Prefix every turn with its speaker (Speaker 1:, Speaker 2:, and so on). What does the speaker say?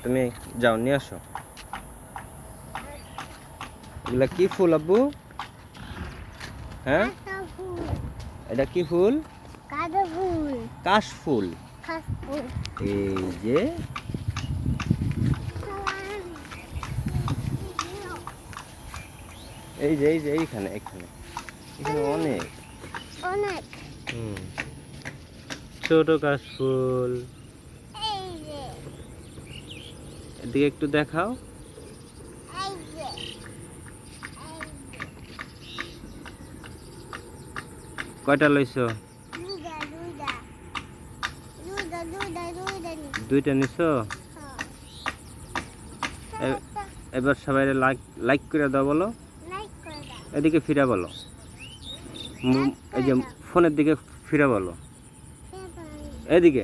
Speaker 1: তুমি যাও নিয়ে আসো। এগুলা কি ফুল আব্বু? হ্যাঁ, এটা কি ফুল? কাশ ফুল। এই যে এইখানে এখানে এখানে অনেক
Speaker 2: অনেক
Speaker 1: ছোট কাশ ফুল।
Speaker 2: এই যে
Speaker 1: এদিকে একটু দেখাও।
Speaker 2: এই যে
Speaker 1: কয়টা লইছো?
Speaker 2: দুইটা দুইটা দুইটা দুইটা দুইটা নি
Speaker 1: দুইটা নিছো? এবার সবাই লাইক লাইক করে দাও বলো।
Speaker 2: লাইক করে দাও
Speaker 1: এদিকে ফিরে বলো। এই যে ফোনের দিকে ফিরে বলো। এদিকে